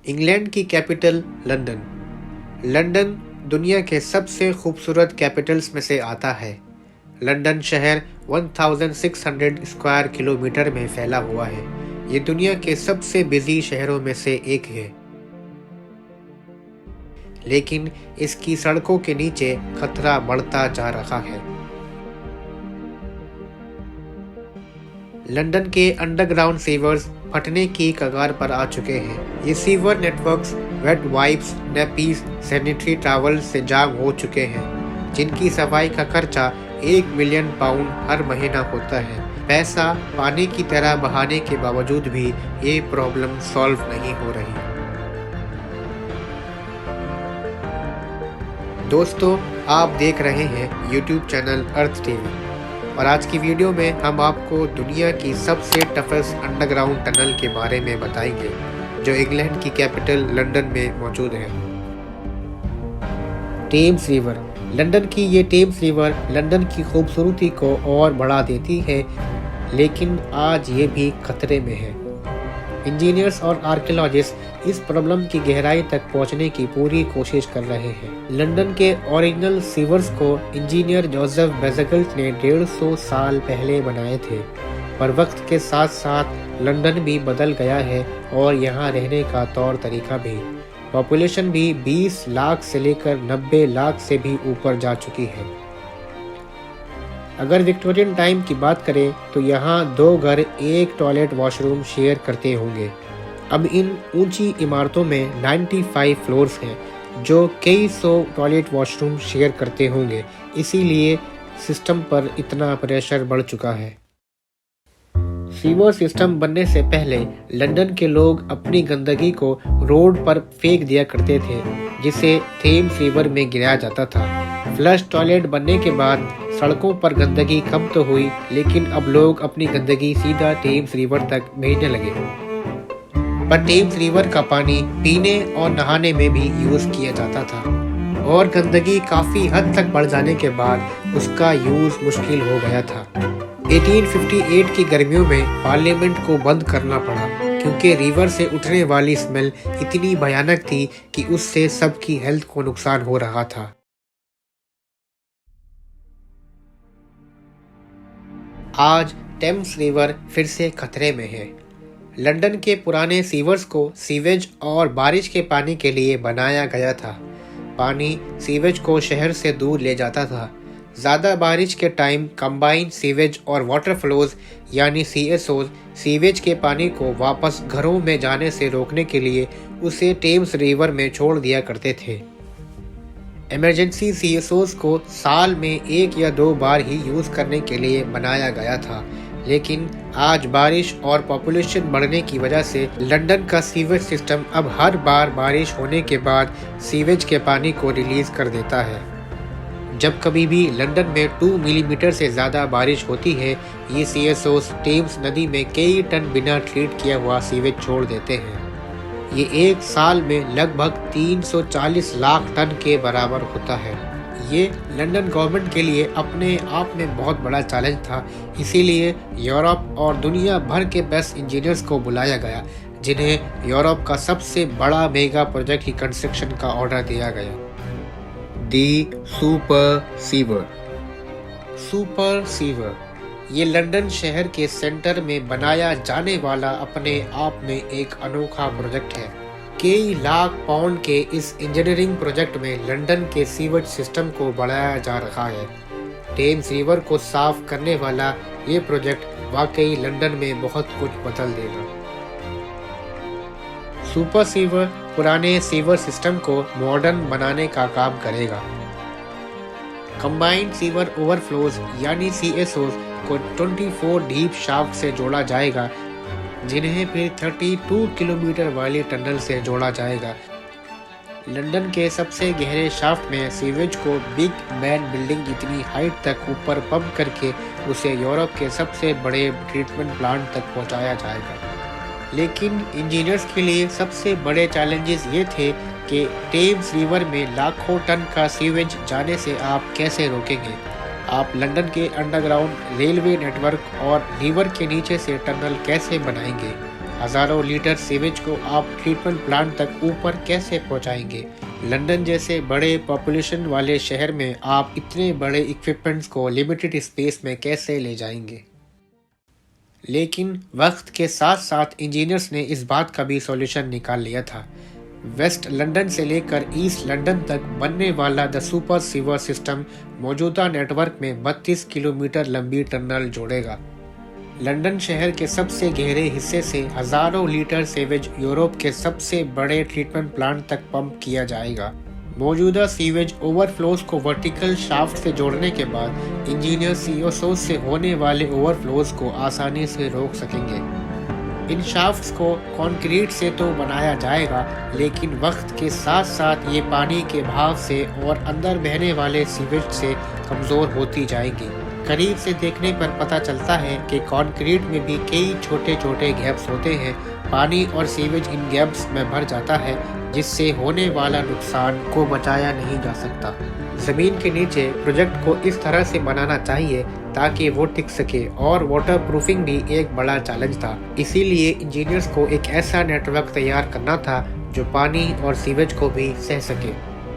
England की capital London. London दुनिया के सबसे खूबसूरत कैपिटल्स में से आता है। लंदन शहर 1600 स्क्वायर किलोमीटर में फैला हुआ है। ये दुनिया के सबसे बिजी शहरों में से एक है, लेकिन इसकी सड़कों के नीचे खतरा बढ़ता जा रहा है। लंदन के अंडरग्राउंड सीवर्स फटने की कगार पर आ चुके हैं। ये sewer networks wet wipes, nappies, sanitary towel से जाम हो चुके हैं, जिनकी सफाई का खर्चा 1 मिलियन पाउंड हर महीना होता है। पैसा पानी की तरह बहाने के बावजूद भी ये प्रॉब्लम सॉल्व नहीं हो रही। दोस्तों, आप देख रहे हैं YouTube चैनल अर्थ टीवी, और आज की वीडियो में हम आपको दुनिया की सबसे टफेस्ट अंडरग्राउंड टनल के बारे में बताएंगे, जो इंग्लैंड की कैपिटल लंदन में मौजूद है। Thames river. लंदन की ये टेम्स रिवर लंदन की खूबसूरती को और बढ़ा देती है, लेकिन आज ये भी खतरे में है। इंजीनियर्स और आर्कियोलॉजिस्ट इस प्रॉब्लम की गहराई तक पहुंचने की पूरी कोशिश कर रहे हैं। लंदन के ओरिजिनल सीवर्स को इंजीनियर जोसेफ बेज़ेगल्स ने 150 साल पहले बनाए थे, पर वक्त के साथ साथ लंदन भी बदल गया है और यहाँ रहने का तौर तरीका भी। पॉपुलेशन भी 20 लाख से लेकर 90 लाख से भी ऊपर जा चुकी है। अगर विक्टोरियन टाइम की बात करें तो यहाँ 2 घर एक टॉयलेट वॉशरूम शेयर करते होंगे। अब इन ऊंची इमारतों में 95 फ्लोर्स हैं, जो कई 100 टॉयलेट वॉशरूम शेयर करते होंगे। इसीलिए सिस्टम पर इतना प्रेशर बढ़ चुका है। सीवर सिस्टम बनने से पहले लंदन के लोग अपनी गंदगी को रोड पर फेंक दिया करते थे, जिसे थेम्स रिवर में गिराया जाता था। फ्लश टॉयलेट बनने के बाद सड़कों पर गंदगी कम तो हुई, लेकिन अब लोग अपनी गंदगी सीधा थेम्स रिवर तक भेजने लगे। पर थेम्स रिवर का पानी पीने और नहाने में भी यूज किया जाता था, और गंदगी काफी हद तक बढ़ जाने के बाद उसका यूज मुश्किल हो गया था। 1858 की गर्मियों में पार्लियामेंट को बंद करना पड़ा, क्योंकि रिवर से उठने वाली स्मेल इतनी भयानक थी कि उससे सबकी हेल्थ को नुकसान हो रहा था। आज टेम्स रिवर फिर से खतरे में है। लंदन के पुराने सीवर्स को सीवेज और बारिश के पानी के लिए बनाया गया था। पानी सीवेज को शहर से दूर ले जाता था। ज़्यादा बारिश के टाइम कंबाइंड सीवेज और वाटर फ्लोज यानी CSOs सीवेज के पानी को वापस घरों में जाने से रोकने के लिए उसे टेम्स रिवर में छोड़ दिया करते थे। इमरजेंसी CSOs को साल में 1 या 2 बार ही यूज़ करने के लिए बनाया गया था, लेकिन आज बारिश और पॉपुलेशन बढ़ने की वजह से लंदन का सीवेज सिस्टम अब हर बार बारिश होने के बाद सीवेज के पानी को रिलीज कर देता है। जब कभी भी लंदन में 2 मिलीमीटर से ज़्यादा बारिश होती है, ये CSOs टेम्स नदी में कई टन बिना ट्रीट किया हुआ सीवेज छोड़ देते हैं। ये एक साल में लगभग 340 लाख टन के बराबर होता है। ये लंदन गवर्नमेंट के लिए अपने आप में बहुत बड़ा चैलेंज था। इसीलिए यूरोप और दुनिया भर के बेस्ट इंजीनियर्स को बुलाया गया, जिन्हें यूरोप का सबसे बड़ा मेगा प्रोजेक्ट की कंस्ट्रक्शन का ऑर्डर दिया गया। दी सुपर सीवर। सुपर सीवर ये लंदन शहर के सेंटर में बनाया जाने वाला अपने आप में एक अनोखा प्रोजेक्ट है। कई लाख पाउंड के इस इंजीनियरिंग प्रोजेक्ट में लंदन के सीवेज सिस्टम को बढ़ाया जा रहा है। टेम्स रिवर को साफ करने वाला ये प्रोजेक्ट वाकई लंदन में बहुत कुछ बदल देगा। सुपर सीवर पुराने सीवर सिस्टम को मॉडर्न बनाने का काम करेगा। कंबाइंड सीवर ओवरफ्लोज यानी CSOs को 24 डीप शाफ्ट से जोड़ा जाएगा, जिन्हें फिर 32 किलोमीटर वाली टनल से जोड़ा जाएगा। लंदन के सबसे गहरे शाफ्ट में सीवेज को बिग बैन बिल्डिंग जितनी हाइट तक ऊपर पंप करके उसे यूरोप के सबसे बड़े ट्रीटमेंट प्लांट तक पहुंचाया जाएगा। लेकिन इंजीनियर्स के लिए सबसे बड़े चैलेंजेस ये थे कि टेम्स रिवर में लाखों टन का सीवेज जाने से आप कैसे रोकेंगे। आप लंदन के अंडरग्राउंड रेलवे नेटवर्क और रिवर के नीचे से टनल कैसे बनाएंगे, हजारों लीटर सीवेज को आप ट्रीटमेंट प्लांट तक ऊपर कैसे पहुंचाएंगे? लंदन जैसे बड़े पॉपुलेशन वाले शहर में आप इतने बड़े इक्विपमेंट्स को लिमिटेड स्पेस में कैसे ले जाएंगे? लेकिन वक्त के साथ साथ इंजीनियर्स ने इस बात का भी सॉल्यूशन निकाल लिया था। वेस्ट लंदन से लेकर ईस्ट लंदन तक बनने वाला द सुपर सीवर सिस्टम मौजूदा नेटवर्क में 32 किलोमीटर लंबी टनल जोड़ेगा। लंदन शहर के सबसे गहरे हिस्से से हजारों लीटर सीवेज यूरोप के सबसे बड़े ट्रीटमेंट प्लांट तक पंप किया जाएगा। मौजूदा सीवेज ओवरफ्लोज को वर्टिकल शाफ्ट से जोड़ने के बाद इंजीनियर CO2 से होने वाले ओवरफ्लोज को आसानी से रोक सकेंगे। इन शाफ्ट्स को कंक्रीट से तो बनाया जाएगा, लेकिन वक्त के साथ साथ ये पानी के बहाव से और अंदर बहने वाले सीवेज से कमजोर होती जाएंगी। करीब से देखने पर पता चलता है कि कंक्रीट में भी कई छोटे छोटे गैप्स होते हैं। पानी और सीवेज इन गैप्स में भर जाता है, जिससे होने वाला नुकसान को बचाया नहीं जा सकता। जमीन के नीचे प्रोजेक्ट को इस तरह से बनाना चाहिए ताकि वो टिक सके, और वाटर प्रूफिंग भी एक बड़ा चैलेंज था। इसीलिए इंजीनियर्स को एक ऐसा नेटवर्क तैयार करना था जो पानी और सीवेज को भी सह सके।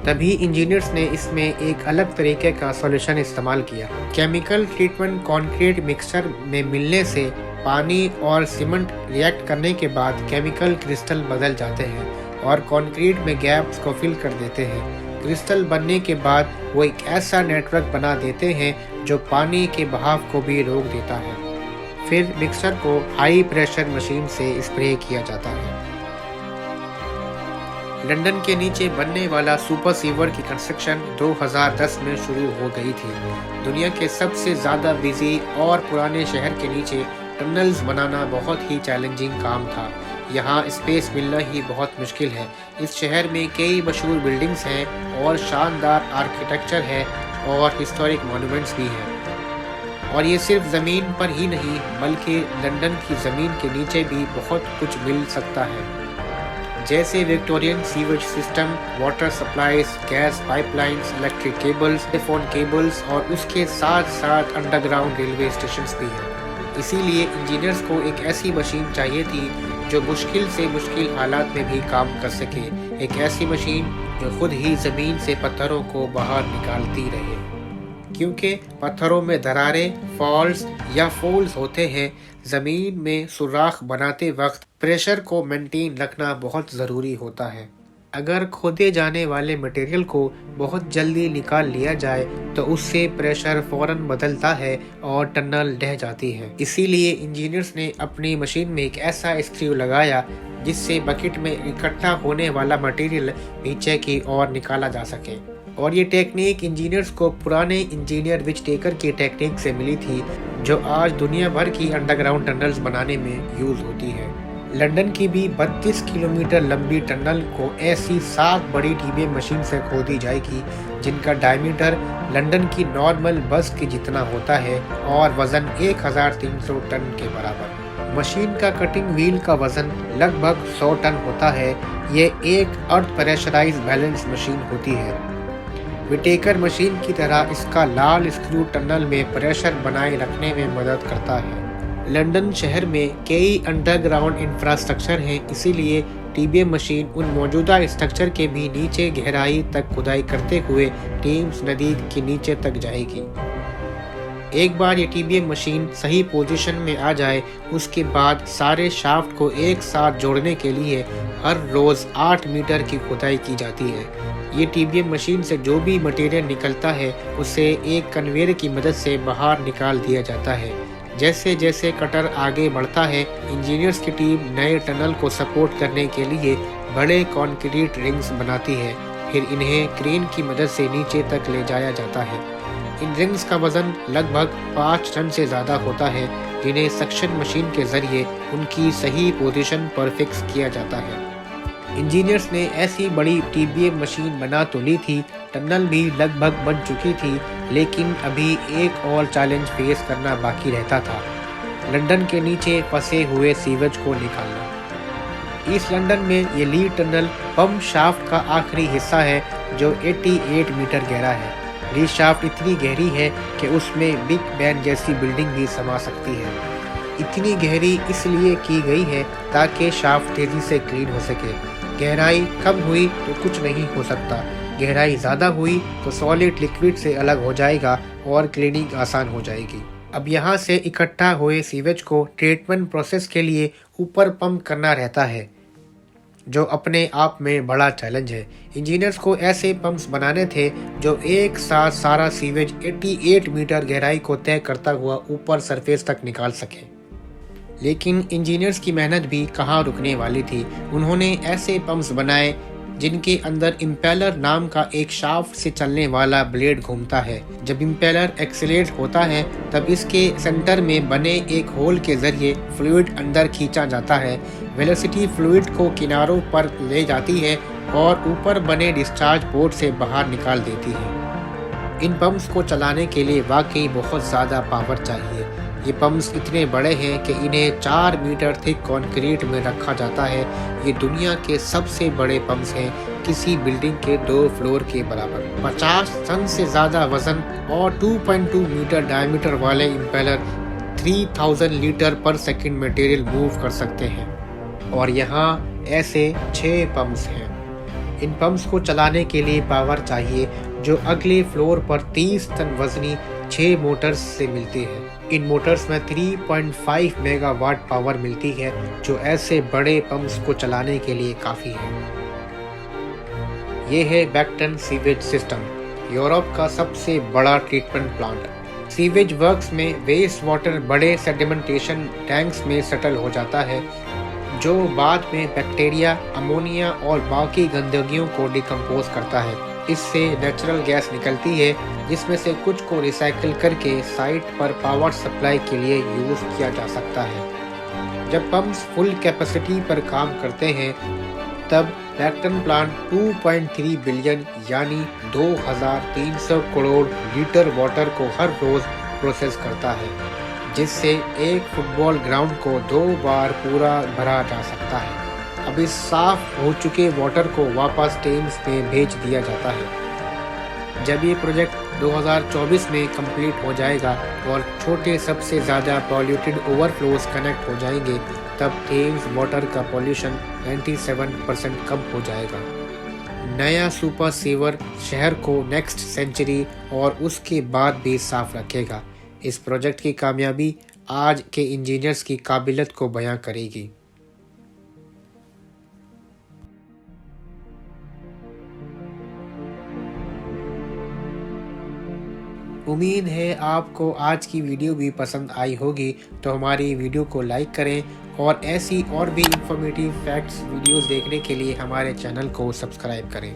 तभी इंजीनियर्स ने इसमें एक अलग तरीके का सॉल्यूशन इस्तेमाल किया। केमिकल ट्रीटमेंट कंक्रीट मिक्सचर में मिलने से पानी और सीमेंट रिएक्ट करने के बाद केमिकल क्रिस्टल बदल जाते हैं और कंक्रीट में गैप्स को फिल कर देते हैं। क्रिस्टल बनने के बाद वो एक ऐसा नेटवर्क बना देते हैं जो पानी के बहाव को भी रोक देता है। फिर मिक्सचर को हाई प्रेशर मशीन से स्प्रे किया जाता है। लंदन के नीचे बनने वाला सुपर सीवर की कंस्ट्रक्शन 2010 में शुरू हो गई थी। दुनिया के सबसे ज़्यादा बिजी और पुराने शहर के नीचे टनल्स बनाना बहुत ही चैलेंजिंग काम था। यहाँ स्पेस मिलना ही बहुत मुश्किल है। इस शहर में कई मशहूर बिल्डिंग्स हैं और शानदार आर्किटेक्चर है और हिस्टोरिक मॉन्यूमेंट्स भी हैं। और ये सिर्फ ज़मीन पर ही नहीं, बल्कि लंदन की ज़मीन के नीचे भी बहुत कुछ मिल सकता है, जैसे Victorian sewage system, water supplies, gas pipelines, electric cables, telephone cables और उसके साथ साथ अंडरग्राउंड रेलवे स्टेशंस भी हैं। इसीलिए इंजीनियर्स को एक ऐसी मशीन चाहिए थी जो मुश्किल से मुश्किल हालात में भी काम कर सके। एक ऐसी मशीन जो खुद ही ज़मीन से पत्थरों को बाहर निकालती रहे, क्योंकि पत्थरों में दरारें, फॉल्स या फोल्स होते हैं। ज़मीन में सुराख बनाते वक्त प्रेशर को मेंटेन रखना बहुत ज़रूरी होता है। अगर खोदे जाने वाले मटेरियल को बहुत जल्दी निकाल लिया जाए तो उससे प्रेशर फौरन बदलता है और टनल ढह जाती है। इसीलिए इंजीनियर्स ने अपनी मशीन में एक ऐसा स्क्रू लगाया जिससे बकेट में इकट्ठा होने वाला मटेरियल नीचे की ओर निकाला जा सके। और ये टेक्निक इंजीनियर्स को पुराने इंजीनियर विचटेकर की टेक्निक से मिली थी, जो आज दुनिया भर की अंडरग्राउंड टनल्स बनाने में यूज होती है। लंदन की भी 32 किलोमीटर लंबी टनल को ऐसी 7 बड़ी टीबीएम मशीन से खोदी जाएगी जिनका डायमीटर लंदन की नॉर्मल बस के जितना होता है और वजन 1300 टन के बराबर। मशीन का कटिंग व्हील का वजन लगभग 100 टन होता है। ये एक अर्थ प्रेशराइज बैलेंस मशीन होती है। विटेकर मशीन की तरह इसका लाल स्क्रू टनल में प्रेशर बनाए रखने में मदद करता है। लंदन शहर में कई अंडरग्राउंड इंफ्रास्ट्रक्चर हैं, इसीलिए टीबीएम मशीन उन मौजूदा स्ट्रक्चर के भी नीचे गहराई तक खुदाई करते हुए टेम्स नदी के नीचे तक जाएगी। एक बार ये टीबीएम मशीन सही पोजीशन में आ जाए, उसके बाद सारे शाफ्ट को एक साथ जोड़ने के लिए हर रोज 8 मीटर की खुदाई की जाती है। ये टीबीएम मशीन से जो भी मटेरियल निकलता है उसे एक कन्वेयर की मदद से बाहर निकाल दिया जाता है। जैसे जैसे कटर आगे बढ़ता है, इंजीनियर्स की टीम नए टनल को सपोर्ट करने के लिए बड़े कंक्रीट रिंग्स बनाती है। फिर इन्हें क्रेन की मदद से नीचे तक ले जाया जाता है। इन रिंग्स का वजन लगभग 5 टन से ज़्यादा होता है, जिन्हें सक्शन मशीन के जरिए उनकी सही पोजीशन पर फिक्स किया जाता है। इंजीनियर्स ने ऐसी बड़ी टीबीएम मशीन बना तो ली थी, टनल भी लगभग बन चुकी थी, लेकिन अभी एक और चैलेंज फेस करना बाकी रहता था, लंदन के नीचे फंसे हुए सीवेज को निकालना। ईस्ट लंदन में ये लीड टनल पंप शाफ्ट का आखिरी हिस्सा है जो 88 मीटर गहरा है। लीड शाफ्ट इतनी गहरी है कि उसमें बिग बैन जैसी बिल्डिंग भी समा सकती है। इतनी गहरी इसलिए की गई है ताकि शाफ्ट तेजी से क्लीन हो सके। गहराई कम हुई तो कुछ नहीं हो सकता, गहराई ज़्यादा हुई तो सॉलिड लिक्विड से अलग हो जाएगा और क्लीनिंग आसान हो जाएगी। अब यहाँ से इकट्ठा हुए सीवेज को ट्रीटमेंट प्रोसेस के लिए ऊपर पंप करना रहता है, जो अपने आप में बड़ा चैलेंज है। इंजीनियर्स को ऐसे पंप्स बनाने थे जो एक साथ सारा सीवेज 88 मीटर गहराई को तय करता हुआ ऊपर सरफेस तक निकाल सके। लेकिन इंजीनियर्स की मेहनत भी कहाँ रुकने वाली थी। उन्होंने ऐसे पंप्स बनाए जिनके अंदर इम्पेलर नाम का एक शाफ्ट से चलने वाला ब्लेड घूमता है। जब इम्पेलर एक्सीलरेट होता है तब इसके सेंटर में बने एक होल के जरिए फ्लूइड अंदर खींचा जाता है। वेलोसिटी फ्लूइड को किनारों पर ले जाती है और ऊपर बने डिस्चार्ज पोर्ट से बाहर निकाल देती है। इन पंप्स को चलाने के लिए वाकई बहुत ज़्यादा पावर चाहिए। ये पंप्स इतने बड़े हैं कि इन्हें 4 मीटर थिक कंक्रीट में रखा जाता है। ये दुनिया के सबसे बड़े पंप्स हैं, किसी बिल्डिंग के 2 फ्लोर के बराबर। 50 टन से ज़्यादा वजन और 2.2 मीटर डायमीटर वाले इम्पेलर 3000 लीटर पर सेकंड मटेरियल मूव कर सकते हैं। और यहाँ ऐसे 6 पंप्स हैं। इन पंप्स को चलाने के लिए पावर चाहिए जो अगले फ्लोर पर 30 टन वजनी 6 मोटर्स से मिलती है। इन मोटर्स में 3.5 मेगावाट पावर मिलती है, जो ऐसे बड़े पंप्स को चलाने के लिए काफ़ी है। ये है बेक्टन सीवेज सिस्टम, यूरोप का सबसे बड़ा ट्रीटमेंट प्लांट। सीवेज वर्क्स में वेस्ट वाटर बड़े सेडिमेंटेशन टैंक्स में सेटल हो जाता है, जो बाद में बैक्टीरिया, अमोनिया और बाकी गंदगियों को डिकम्पोज करता है। इससे नेचुरल गैस निकलती है, जिसमें से कुछ को रिसाइकिल करके साइट पर पावर सप्लाई के लिए यूज़ किया जा सकता है। जब पंप्स फुल कैपेसिटी पर काम करते हैं तब बेक्टन प्लांट 2.3 बिलियन यानी 2300 करोड़ लीटर वाटर को हर रोज़ प्रोसेस करता है, जिससे एक फुटबॉल ग्राउंड को 2 बार पूरा भरा जा सकता है। अब इस साफ हो चुके वाटर को वापस टेम्स में भेज दिया जाता है। जब ये प्रोजेक्ट 2024 में कंप्लीट हो जाएगा और छोटे सबसे ज़्यादा पॉल्यूटेड ओवरफ्लोज कनेक्ट हो जाएंगे, तब टेम्स वाटर का पॉल्यूशन 97% कम हो जाएगा। नया सुपर सीवर शहर को नेक्स्ट सेंचुरी और उसके बाद भी साफ रखेगा। इस प्रोजेक्ट की कामयाबी आज के इंजीनियर्स की काबिलियत को बयां करेगी। उम्मीद है आपको आज की वीडियो भी पसंद आई होगी, तो हमारी वीडियो को लाइक करें और ऐसी और भी इंफॉर्मेटिव फैक्ट्स वीडियोस देखने के लिए हमारे चैनल को सब्सक्राइब करें।